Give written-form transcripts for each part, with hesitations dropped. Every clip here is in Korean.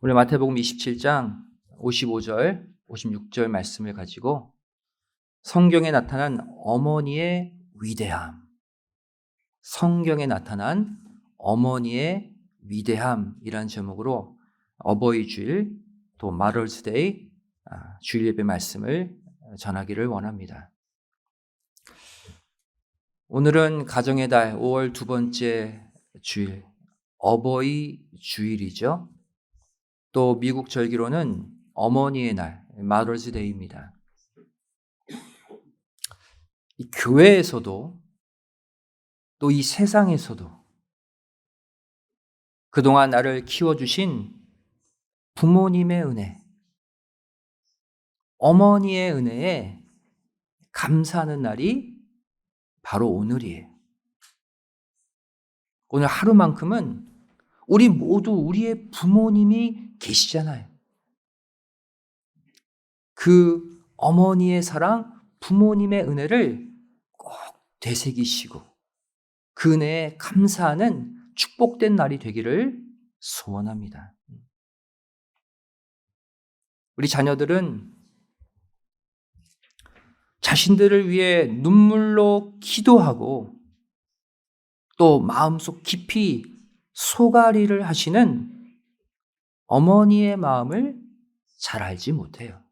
오늘 마태복음 27장 55절, 56절 말씀을 가지고 성경에 나타난 어머니의 위대함, 성경에 나타난 어머니의 위대함이라는 제목으로 어버이 주일 또 마더스 데이 주일 예배 말씀을 전하기를 원합니다. 오늘은 가정의 달 5월 두 번째 주일, 어버이 주일이죠. 또 미국 절기로는 어머니의 날, 마더스 데이입니다. 이 교회에서도 또 이 세상에서도 그동안 나를 키워주신 부모님의 은혜, 어머니의 은혜에 감사하는 날이 바로 오늘이에요. 오늘 하루만큼은 우리 모두 우리의 부모님이 계시잖아요. 그 어머니의 사랑, 부모님의 은혜를 꼭 되새기시고 그 은혜에 감사하는 축복된 날이 되기를 소원합니다. 우리 자녀들은 자신들을 위해 눈물로 기도하고 또 마음속 깊이 소가리를 하시는 어머니의 마음을 잘 알지 못해요.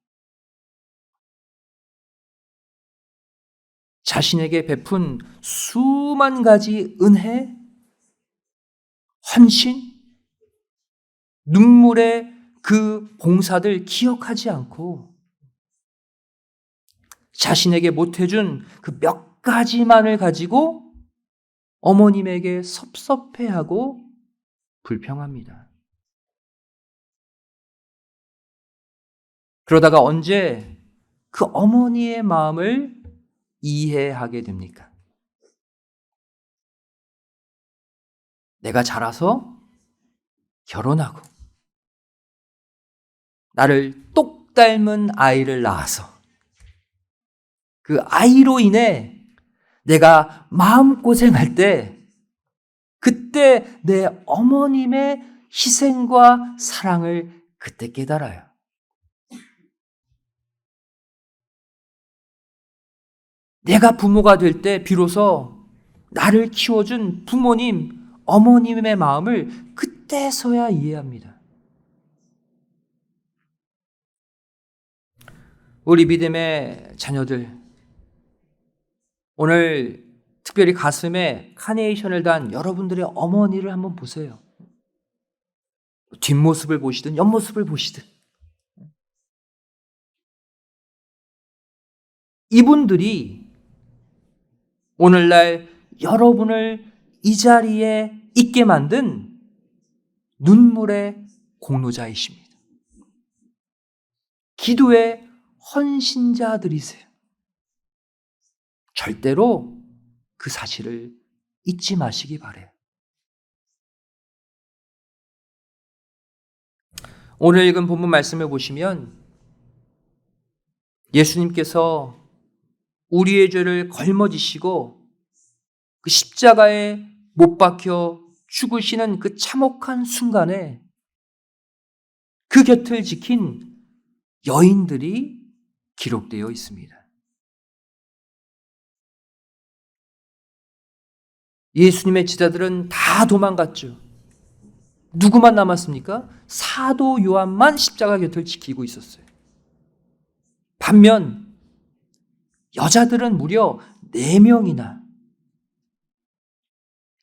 자신에게 베푼 수만 가지 은혜, 헌신, 눈물의 그 봉사들 기억하지 않고 자신에게 못해준 그 몇 가지만을 가지고 어머님에게 섭섭해하고 불평합니다. 그러다가 언제 그 어머니의 마음을 이해하게 됩니까? 내가 자라서 결혼하고 나를 똑 닮은 아이를 낳아서 그 아이로 인해 내가 마음고생할 때 그때 내 어머님의 희생과 사랑을 그때 깨달아요. 내가 부모가 될 때 비로소 나를 키워준 부모님, 어머님의 마음을 그때서야 이해합니다. 우리 믿음의 자녀들, 오늘 특별히 가슴에 카네이션을 단 여러분들의 어머니를 한번 보세요. 뒷모습을 보시든 옆모습을 보시든 이분들이 오늘날 여러분을 이 자리에 있게 만든 눈물의 공로자이십니다. 기도의 헌신자들이세요. 절대로 그 사실을 잊지 마시기 바라요. 오늘 읽은 본문 말씀을 보시면 예수님께서 우리의 죄를 걸머지시고 그 십자가에 못 박혀 죽으시는 그 참혹한 순간에 그 곁을 지킨 여인들이 기록되어 있습니다. 예수님의 제자들은 다 도망갔죠. 누구만 남았습니까? 사도 요한만 십자가 곁을 지키고 있었어요. 반면 여자들은 무려 4명이나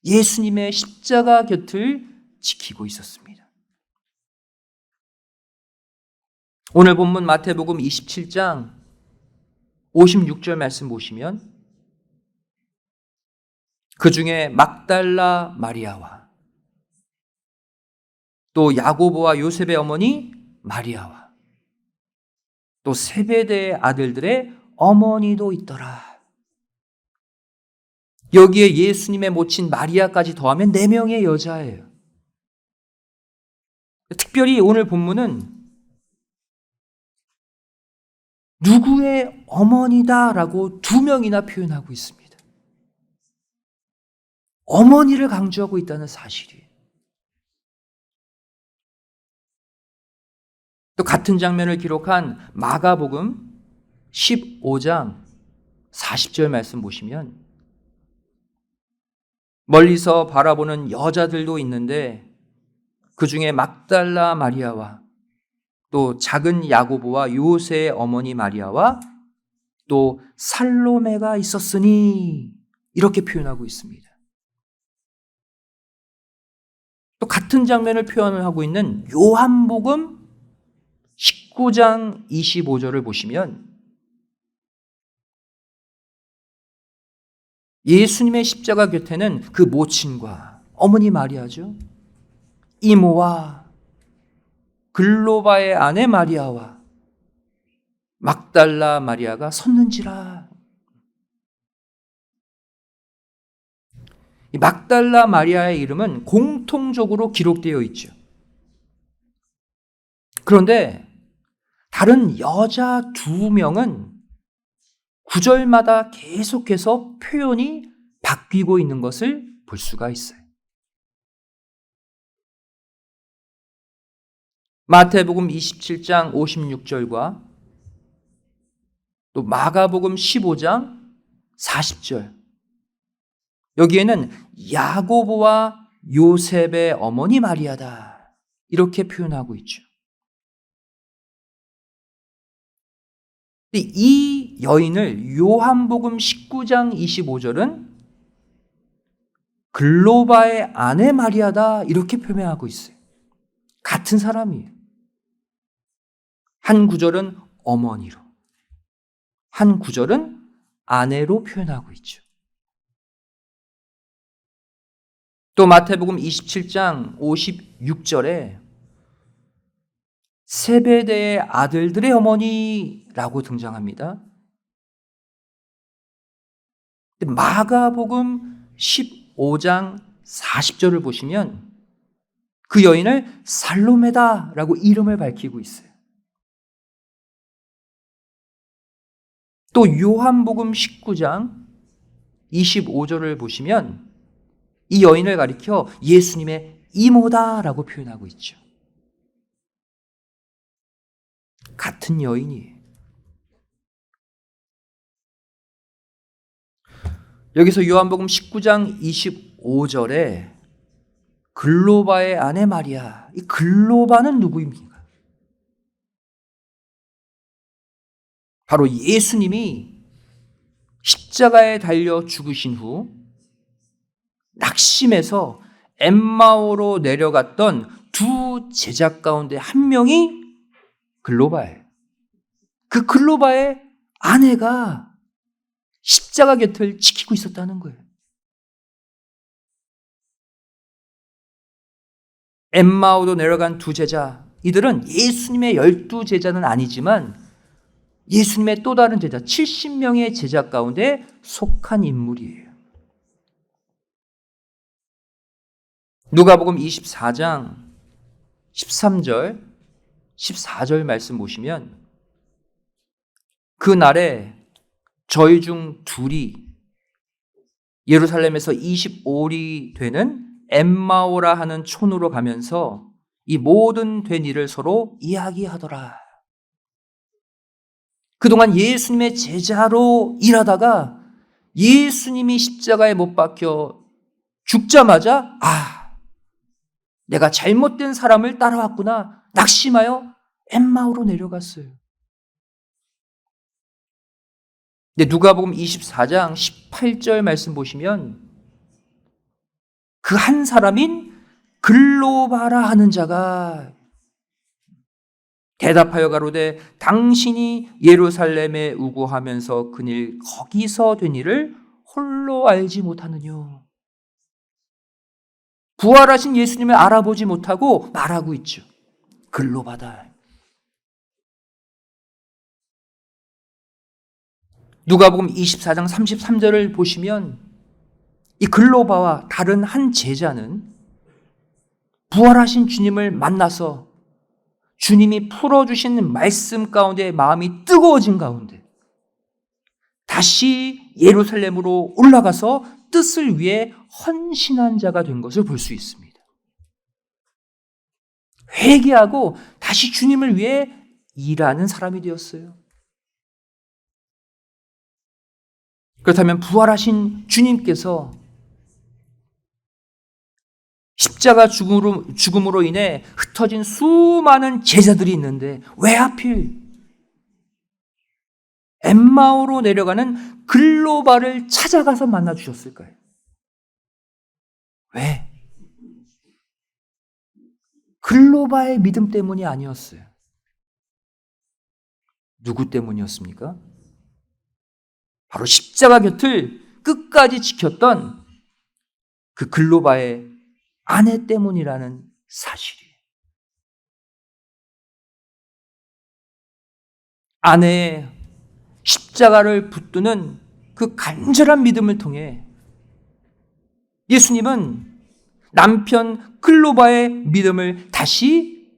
예수님의 십자가 곁을 지키고 있었습니다. 오늘 본문 마태복음 27장 56절 말씀 보시면 그 중에 막달라 마리아와 또 야고보와 요셉의 어머니 마리아와 또 세베대의 아들들의 어머니도 있더라. 여기에 예수님의 모친 마리아까지 더하면 4명의 여자예요. 특별히 오늘 본문은 누구의 어머니다라고 2명이나 표현하고 있습니다. 어머니를 강조하고 있다는 사실이에요. 또 같은 장면을 기록한 마가복음 15장 40절 말씀 보시면 멀리서 바라보는 여자들도 있는데 그 중에 막달라 마리아와 또 작은 야고보와 요새의 어머니 마리아와 또 살로메가 있었으니 이렇게 표현하고 있습니다. 또 같은 장면을 표현을 하고 있는 요한복음 19장 25절을 보시면 예수님의 십자가 곁에는 그 모친과 어머니 마리아죠. 이모와 글로바의 아내 마리아와 막달라 마리아가 섰는지라. 이 막달라 마리아의 이름은 공통적으로 기록되어 있죠. 그런데 다른 여자 2명은 구절마다 계속해서 표현이 바뀌고 있는 것을 볼 수가 있어요. 마태복음 27장 56절과 또 마가복음 15장 40절. 여기에는 야고보와 요셉의 어머니 마리아다. 이렇게 표현하고 있죠. 이 여인을 요한복음 19장 25절은 글로바의 아내 마리아다. 이렇게 표현하고 있어요. 같은 사람이에요. 한 구절은 어머니로, 한 구절은 아내로 표현하고 있죠. 또 마태복음 27장 56절에 세베대의 아들들의 어머니라고 등장합니다. 마가복음 15장 40절을 보시면 그 여인을 살로메다라고 이름을 밝히고 있어요. 또 요한복음 19장 25절을 보시면 이 여인을 가리켜 예수님의 이모다라고 표현하고 있죠. 같은 여인이에요. 여기서 요한복음 19장 25절에 글로바의 아내 마리아, 이 글로바는 누구입니까? 바로 예수님이 십자가에 달려 죽으신 후 낙심해서 엠마오로 내려갔던 2 제자 가운데 한 명이 글로바예요. 그 글로바의 아내가 십자가 곁을 지키고 있었다는 거예요. 엠마오로 내려간 2 제자, 이들은 예수님의 12 제자는 아니지만 예수님의 또 다른 제자 70명의 제자 가운데 속한 인물이에요. 누가복음 24장 13절 14절 말씀 보시면 그 날에 저희 중 2이 예루살렘에서 25리 되는 엠마오라 하는 촌으로 가면서 이 모든 된 일을 서로 이야기하더라. 그동안 예수님의 제자로 일하다가 예수님이 십자가에 못 박혀 죽자마자 내가 잘못된 사람을 따라왔구나 낙심하여 엠마오로 내려갔어요. 근데 누가복음 24장 18절 말씀 보시면 그 한 사람인 글로바라 하는 자가 대답하여 가로되 당신이 예루살렘에 우고하면서 그일 거기서 된 일을 홀로 알지 못하느뇨. 부활하신 예수님을 알아보지 못하고 말하고 있죠. 글로바다. 누가복음 24장 33절을 보시면 이 글로바와 다른 한 제자는 부활하신 주님을 만나서 주님이 풀어주신 말씀 가운데 마음이 뜨거워진 가운데 다시 예루살렘으로 올라가서 뜻을 위해 헌신한 자가 된 것을 볼 수 있습니다. 회개하고 다시 주님을 위해 일하는 사람이 되었어요. 그렇다면 부활하신 주님께서 십자가 죽음으로 인해 흩어진 수많은 제자들이 있는데 왜 하필 엠마오로 내려가는 글로바를 찾아가서 만나 주셨을까요? 왜? 글로바의 믿음 때문이 아니었어요. 누구 때문이었습니까? 바로 십자가 곁을 끝까지 지켰던 그 글로바의 아내 때문이라는 사실이에요. 아내의 십자가를 붙드는 그 간절한 믿음을 통해 예수님은 남편 글로바의 믿음을 다시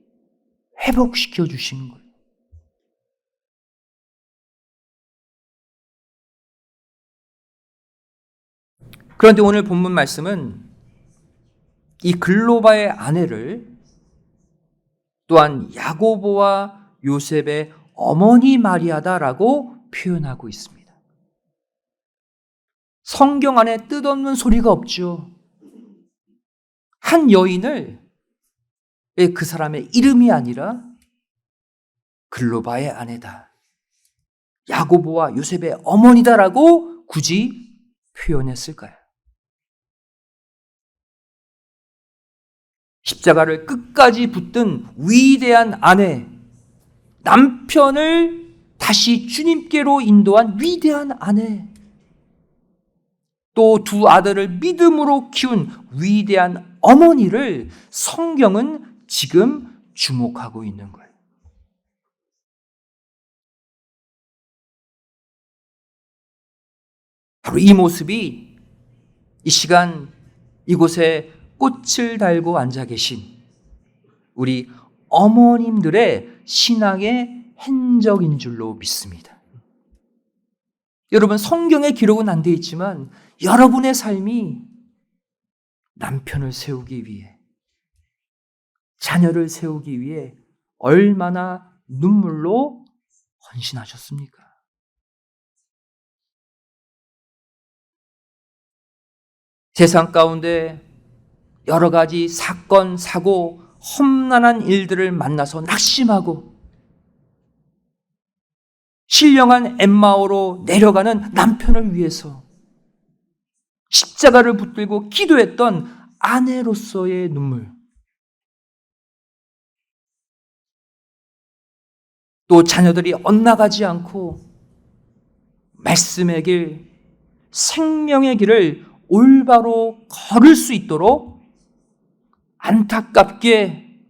회복시켜 주신 거예요. 그런데 오늘 본문 말씀은 이 글로바의 아내를 또한 야고보와 요셉의 어머니 마리아다라고 표현하고 있습니다. 성경 안에 뜻없는 소리가 없죠. 한 여인을 그 사람의 이름이 아니라 글로바의 아내다, 야고보와 요셉의 어머니다라고 굳이 표현했을까요? 십자가를 끝까지 붙든 위대한 아내, 남편을 다시 주님께로 인도한 위대한 아내, 또 두 아들을 믿음으로 키운 위대한 어머니를 성경은 지금 주목하고 있는 거예요. 바로 이 모습이 이 시간 이곳에 꽃을 달고 앉아 계신 우리 어머님들의 신앙의 흔적인 줄로 믿습니다. 여러분, 성경의 기록은 안 되어 있지만 여러분의 삶이 남편을 세우기 위해, 자녀를 세우기 위해 얼마나 눈물로 헌신하셨습니까? 세상 가운데 여러 가지 사건, 사고, 험난한 일들을 만나서 낙심하고 신령한 엠마오로 내려가는 남편을 위해서 십자가를 붙들고 기도했던 아내로서의 눈물, 또 자녀들이 엇나가지 않고 말씀의 길, 생명의 길을 올바로 걸을 수 있도록 안타깝게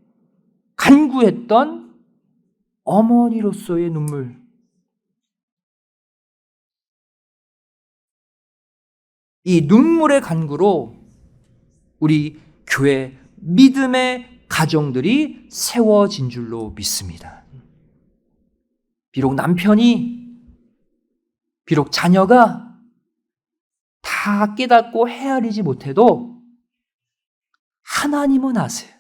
간구했던 어머니로서의 눈물, 이 눈물의 간구로 우리 교회 믿음의 가정들이 세워진 줄로 믿습니다. 비록 남편이, 비록 자녀가 다 깨닫고 헤아리지 못해도 하나님은 아세요.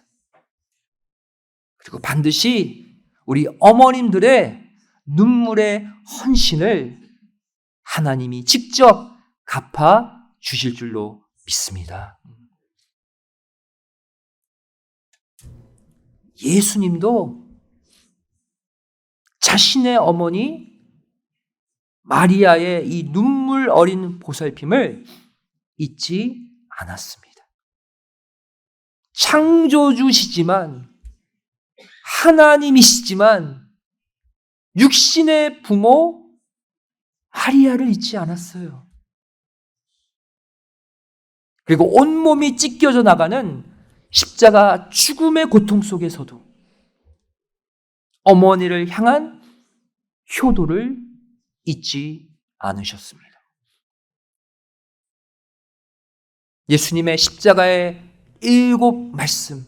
그리고 반드시 우리 어머님들의 눈물의 헌신을 하나님이 직접 갚아 주실 줄로 믿습니다. 예수님도 자신의 어머니 마리아의 이 눈물 어린 보살핌을 잊지 않았습니다. 창조주시지만, 하나님이시지만 육신의 부모 마리아를 잊지 않았어요. 그리고 온몸이 찢겨져 나가는 십자가 죽음의 고통 속에서도 어머니를 향한 효도를 잊지 않으셨습니다. 예수님의 십자가의 7 말씀,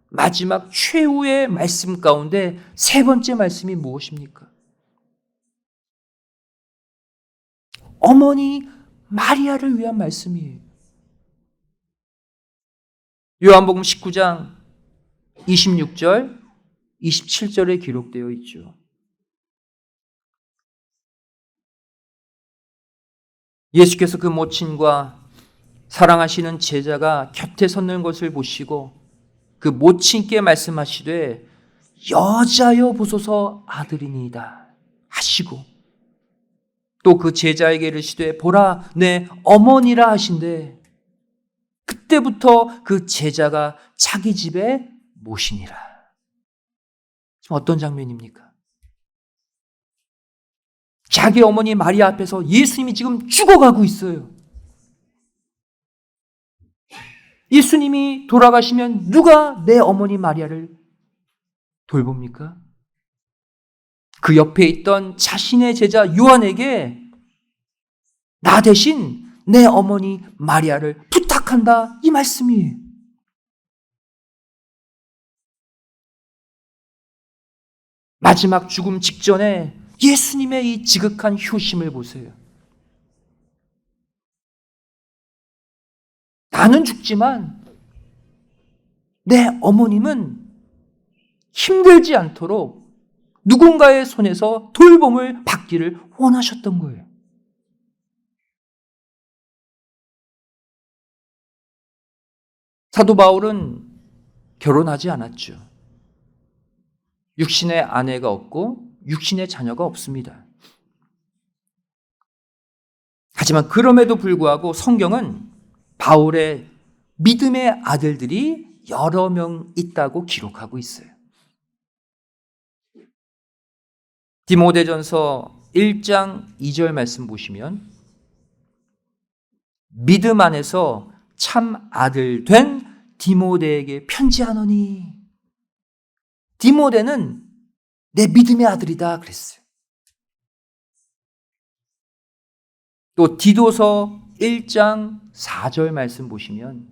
마지막 최후의 말씀 가운데 3번째 말씀이 무엇입니까? 어머니 마리아를 위한 말씀이에요. 요한복음 19장 26절, 27절에 기록되어 있죠. 예수께서 그 모친과 사랑하시는 제자가 곁에 섰는 것을 보시고 그 모친께 말씀하시되 여자여 보소서 아들이니이다 하시고 또 그 제자에게 이르시되 보라 내 어머니라 하신대 그때부터 그 제자가 자기 집에 모시니라. 지금 어떤 장면입니까? 자기 어머니 마리아 앞에서 예수님이 지금 죽어가고 있어요. 예수님이 돌아가시면 누가 내 어머니 마리아를 돌봅니까? 그 옆에 있던 자신의 제자 요한에게 나 대신 내 어머니 마리아를 부탁한다 이 말씀이에요. 마지막 죽음 직전에 예수님의 이 지극한 효심을 보세요. 나는 죽지만 내 어머님은 힘들지 않도록 누군가의 손에서 돌봄을 받기를 원하셨던 거예요. 사도 바울은 결혼하지 않았죠. 육신의 아내가 없고 육신의 자녀가 없습니다. 하지만 그럼에도 불구하고 성경은 바울의 믿음의 아들들이 여러 명 있다고 기록하고 있어요. 디모데전서 1장 2절 말씀 보시면 믿음 안에서 참 아들 된 디모데에게 편지하노니 디모데는 내 믿음의 아들이다 그랬어요. 또 디도서 1장 4절 말씀 보시면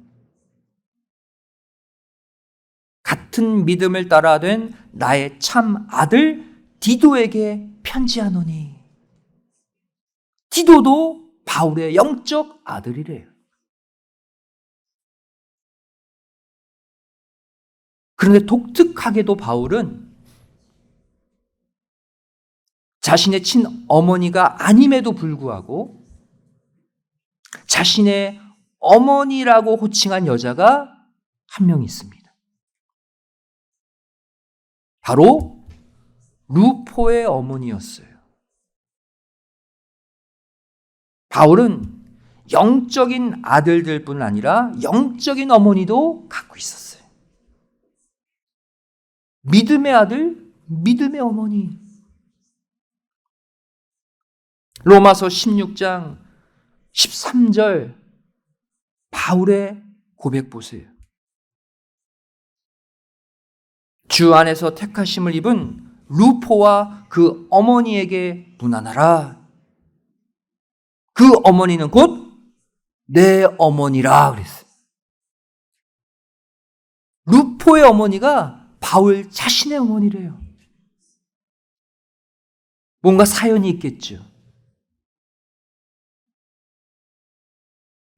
같은 믿음을 따라 된 나의 참 아들 디도에게 편지하노니 디도도 바울의 영적 아들이래요. 그런데 독특하게도 바울은 자신의 친어머니가 아님에도 불구하고 자신의 어머니라고 호칭한 여자가 한 명 있습니다. 바로 루포의 어머니였어요. 바울은 영적인 아들들뿐 아니라 영적인 어머니도 갖고 있었어요. 믿음의 아들, 믿음의 어머니. 로마서 16장 13절 바울의 고백 보세요. 주 안에서 택하심을 입은 루포와 그 어머니에게 문안하라. 그 어머니는 곧 내 어머니라 그랬어요. 루포의 어머니가 바울 자신의 어머니래요. 뭔가 사연이 있겠죠.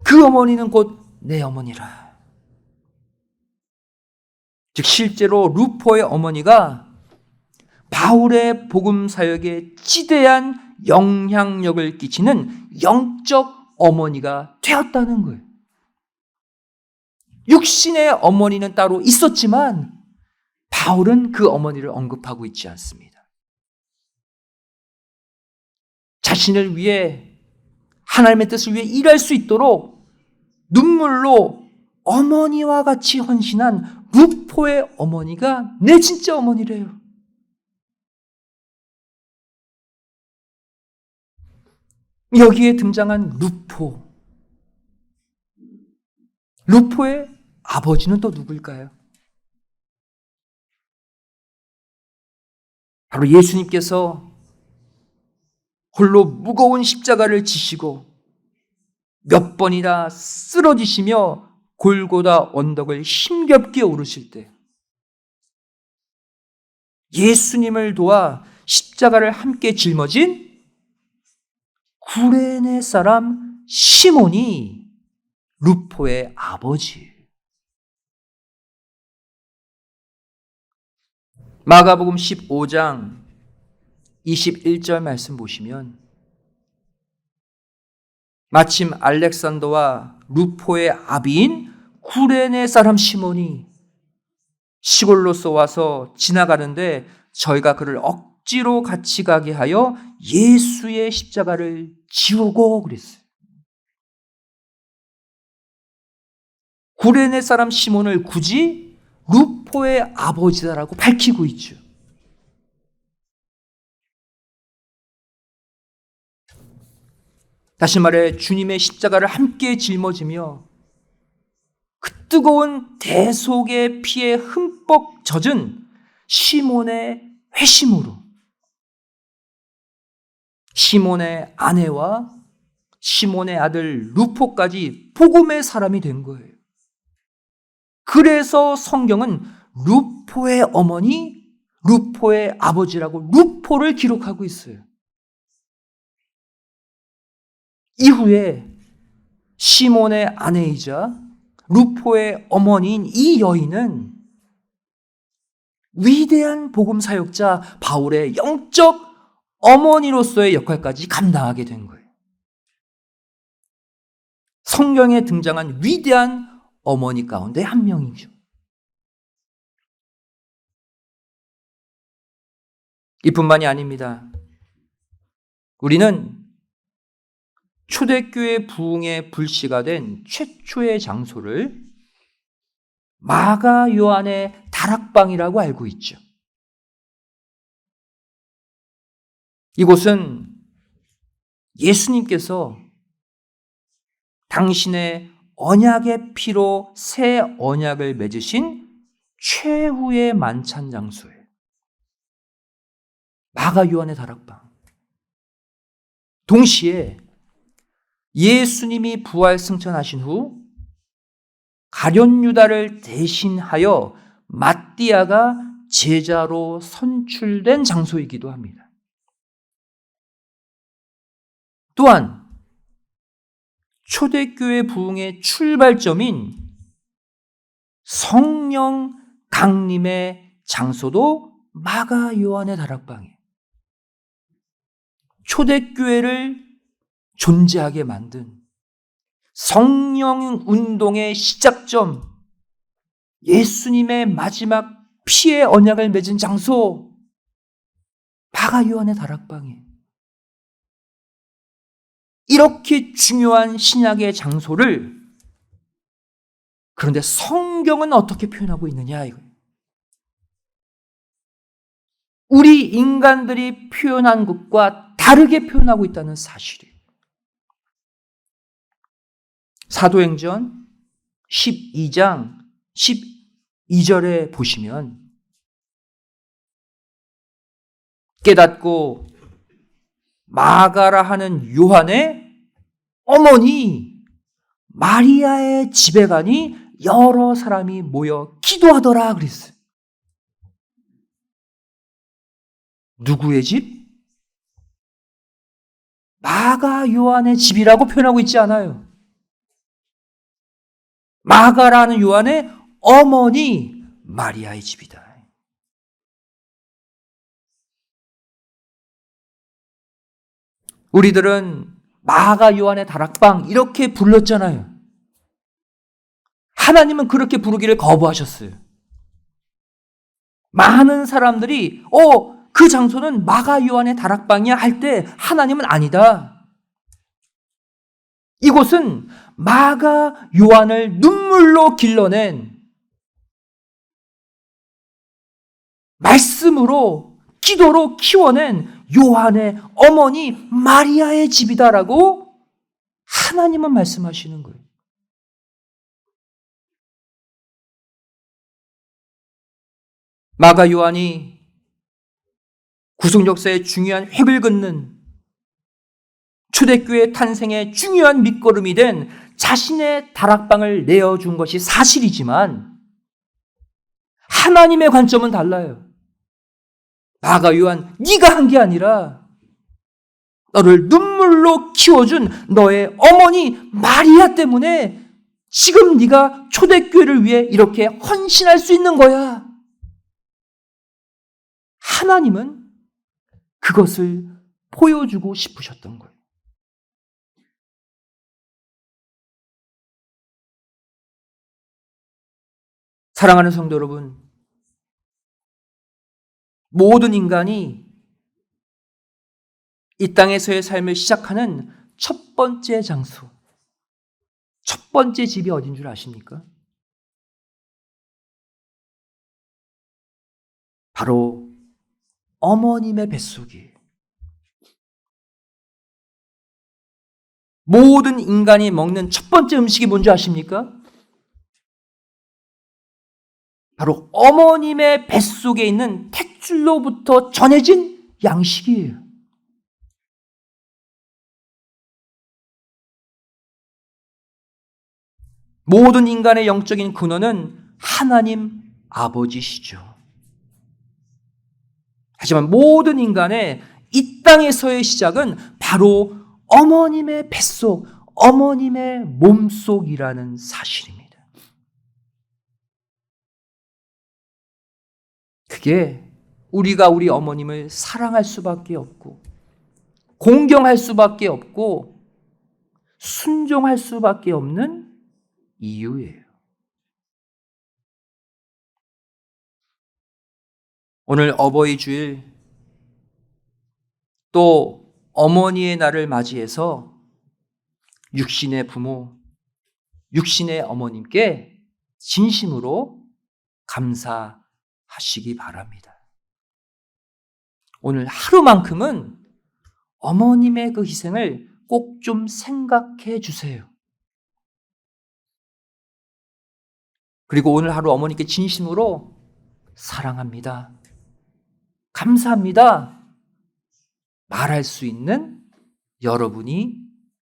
그 어머니는 곧 내 어머니라. 즉 실제로 루포의 어머니가 바울의 복음 사역에 지대한 영향력을 끼치는 영적 어머니가 되었다는 거예요. 육신의 어머니는 따로 있었지만 바울은 그 어머니를 언급하고 있지 않습니다. 자신을 위해 하나님의 뜻을 위해 일할 수 있도록 눈물로 어머니와 같이 헌신한 루포의 어머니가 내 진짜 어머니래요. 여기에 등장한 루포의 아버지는 또 누굴까요? 바로 예수님께서 홀로 무거운 십자가를 지시고 몇 번이나 쓰러지시며 골고다 언덕을 힘겹게 오르실 때 예수님을 도와 십자가를 함께 짊어진 구레네 사람 시몬이 루포의 아버지. 마가복음 15장 21절 말씀 보시면 마침 알렉산더와 루포의 아비인 구레네 사람 시몬이 시골로서 와서 지나가는데 저희가 그를 억지로 같이 가게 하여 예수의 십자가를 지우고 그랬어요. 구레네 사람 시몬을 굳이 루포의 아버지다라고 밝히고 있죠. 다시 말해 주님의 십자가를 함께 짊어지며 그 뜨거운 대속의 피에 흠뻑 젖은 시몬의 회심으로 시몬의 아내와 시몬의 아들 루포까지 복음의 사람이 된 거예요. 그래서 성경은 루포의 어머니, 루포의 아버지라고 루포를 기록하고 있어요. 이후에 시몬의 아내이자 루포의 어머니인 이 여인은 위대한 복음 사역자 바울의 영적 어머니로서의 역할까지 감당하게 된 거예요. 성경에 등장한 위대한 어머니 가운데 한 명이죠. 이뿐만이 아닙니다. 우리는 초대교회 부흥의 불씨가 된 최초의 장소를 마가 요한의 다락방이라고 알고 있죠. 이곳은 예수님께서 당신의 언약의 피로 새 언약을 맺으신 최후의 만찬 장소예요. 마가 요한의 다락방. 동시에 예수님이 부활 승천하신 후 가룟 유다를 대신하여 마띠아가 제자로 선출된 장소이기도 합니다. 또한 초대교회 부흥의 출발점인 성령 강림의 장소도 마가 요한의 다락방이에요. 초대교회를 존재하게 만든 성령 운동의 시작점, 예수님의 마지막 피의 언약을 맺은 장소, 마가 요한의 다락방이에요. 이렇게 중요한 신약의 장소를 그런데 성경은 어떻게 표현하고 있느냐 이거예요. 우리 인간들이 표현한 것과 다르게 표현하고 있다는 사실이에요. 사도행전 12장 12절에 보시면 깨닫고 마가라 하는 요한의 어머니 마리아의 집에 가니 여러 사람이 모여 기도하더라 그랬어요. 누구의 집? 마가 요한의 집이라고 표현하고 있지 않아요. 마가라는 요한의 어머니 마리아의 집이다. 우리들은 마가 요한의 다락방 이렇게 불렀잖아요. 하나님은 그렇게 부르기를 거부하셨어요. 많은 사람들이 그 장소는 마가 요한의 다락방이야 할 때 하나님은 아니다. 이곳은 마가 요한을 눈물로 길러낸 말씀으로 기도로 키워낸 요한의 어머니 마리아의 집이다라고 하나님은 말씀하시는 거예요. 마가 요한이 구속 역사의 중요한 획을 긋는 초대교회 탄생의 중요한 밑거름이 된 자신의 다락방을 내어준 것이 사실이지만 하나님의 관점은 달라요. 마가 요한, 네가 한 게 아니라 너를 눈물로 키워준 너의 어머니 마리아 때문에 지금 네가 초대교회를 위해 이렇게 헌신할 수 있는 거야. 하나님은 그것을 보여주고 싶으셨던 거예요. 사랑하는 성도 여러분, 모든 인간이 이 땅에서의 삶을 시작하는 첫 번째 장소, 첫 번째 집이 어딘 줄 아십니까? 바로 어머님의 뱃속이에요. 모든 인간이 먹는 첫 번째 음식이 뭔지 아십니까? 바로 어머님의 뱃속에 있는 탯줄로부터 전해진 양식이에요. 모든 인간의 영적인 근원은 하나님 아버지시죠. 하지만 모든 인간의 이 땅에서의 시작은 바로 어머님의 뱃속, 어머님의 몸속이라는 사실입니다. 그게 우리가 우리 어머님을 사랑할 수밖에 없고, 공경할 수밖에 없고, 순종할 수밖에 없는 이유예요. 오늘 어버이 주일, 또 어머니의 날을 맞이해서 육신의 부모, 육신의 어머님께 진심으로 감사하시기 바랍니다. 오늘 하루만큼은 어머님의 그 희생을 꼭 좀 생각해 주세요. 그리고 오늘 하루 어머니께 진심으로 사랑합니다, 감사합니다 말할 수 있는 여러분이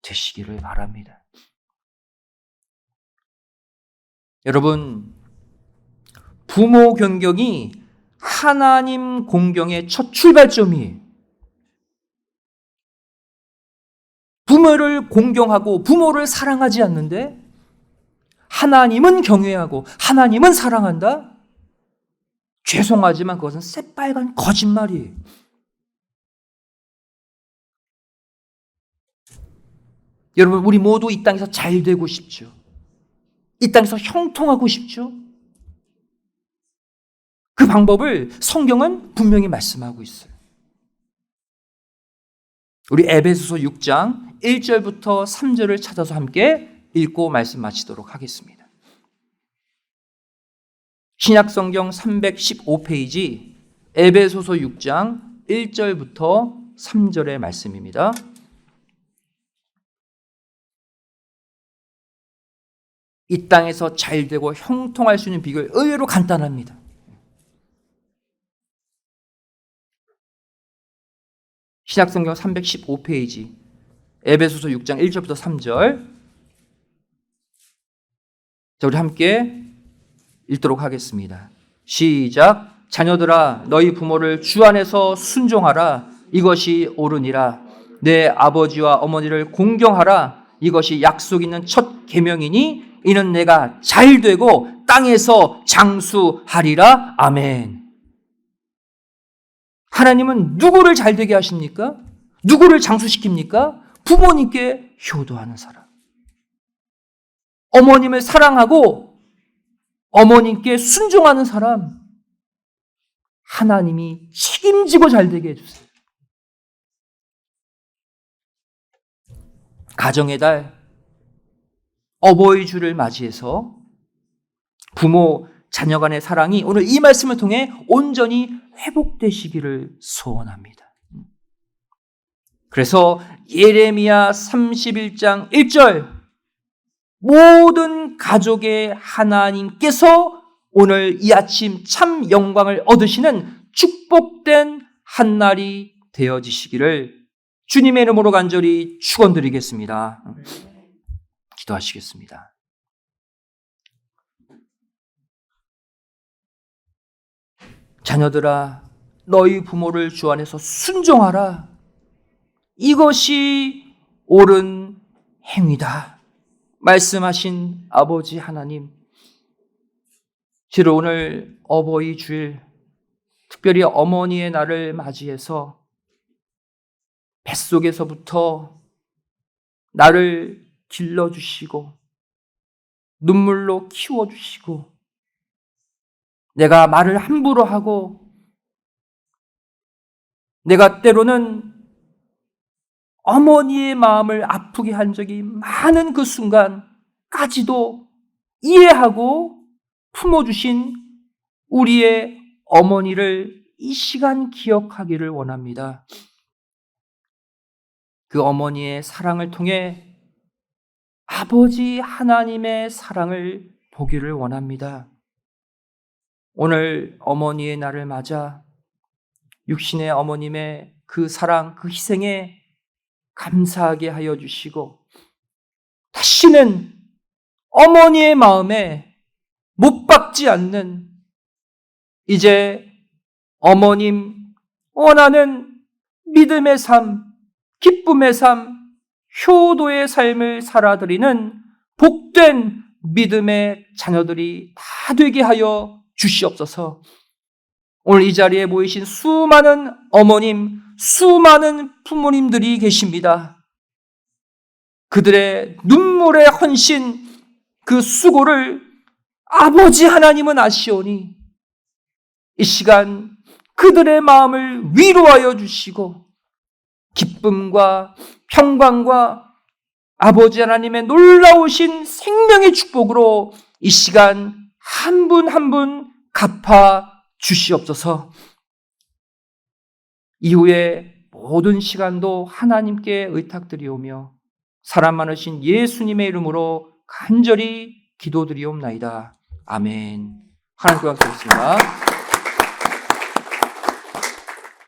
되시기를 바랍니다. 여러분, 부모 경경이 하나님 공경의 첫 출발점이에요. 부모를 공경하고 부모를 사랑하지 않는데 하나님은 경외하고 하나님은 사랑한다? 죄송하지만 그것은 새빨간 거짓말이에요. 여러분, 우리 모두 이 땅에서 잘 되고 싶죠. 이 땅에서 형통하고 싶죠. 그 방법을 성경은 분명히 말씀하고 있어요. 우리 에베소서 6장 1절부터 3절을 찾아서 함께 읽고 말씀 마치도록 하겠습니다. 신약성경 315페이지 에베소서 6장 1절부터 3절의 말씀입니다. 이 땅에서 잘되고 형통할 수 있는 비결 의외로 간단합니다. 신약성경 315페이지 에베소서 6장 1절부터 3절, 자, 우리 함께 읽도록 하겠습니다. 시작. 자녀들아, 너희 부모를 주 안에서 순종하라. 이것이 옳으니라. 내 아버지와 어머니를 공경하라. 이것이 약속 있는 첫 계명이니 이는 내가 잘되고 땅에서 장수하리라. 아멘. 하나님은 누구를 잘되게 하십니까? 누구를 장수시킵니까? 부모님께 효도하는 사람, 어머님을 사랑하고 어머님께 순종하는 사람, 하나님이 책임지고 잘되게 해주세요. 가정의 달, 어버이 주를 맞이해서 부모, 자녀 간의 사랑이 오늘 이 말씀을 통해 온전히 회복되시기를 소원합니다. 그래서 예레미야 31장 1절, 모든 가족의 하나님께서 오늘 이 아침 참 영광을 얻으시는 축복된 한날이 되어지시기를 주님의 이름으로 간절히 축원드리겠습니다. 기도하시겠습니다. 자녀들아, 너희 부모를 주 안에서 순종하라. 이것이 옳은 행위다 말씀하신 아버지 하나님, 실은 오늘 어버이 주일 특별히 어머니의 날을 맞이해서 뱃속에서부터 나를 길러주시고 눈물로 키워주시고 내가 말을 함부로 하고 내가 때로는 어머니의 마음을 아프게 한 적이 많은 그 순간까지도 이해하고 품어주신 우리의 어머니를 이 시간 기억하기를 원합니다. 그 어머니의 사랑을 통해 아버지 하나님의 사랑을 보기를 원합니다. 오늘 어머니의 날을 맞아 육신의 어머님의 그 사랑, 그 희생에 감사하게 하여 주시고 다시는 어머니의 마음에 못 박지 않는 이제 어머님 원하는 믿음의 삶, 기쁨의 삶, 효도의 삶을 살아드리는 복된 믿음의 자녀들이 다 되게 하여 주시옵소서. 오늘 이 자리에 모이신 수많은 어머님, 수많은 부모님들이 계십니다. 그들의 눈물의 헌신, 그 수고를 아버지 하나님은 아시오니 이 시간 그들의 마음을 위로하여 주시고 기쁨과 평강과 아버지 하나님의 놀라우신 생명의 축복으로 이 시간 한 분 한 분 갚아 주시옵소서. 이후에 모든 시간도 하나님께 의탁드리오며 사랑 많으신 예수님의 이름으로 간절히 기도드리옵나이다. 아멘. 하나님께 감사드립니다.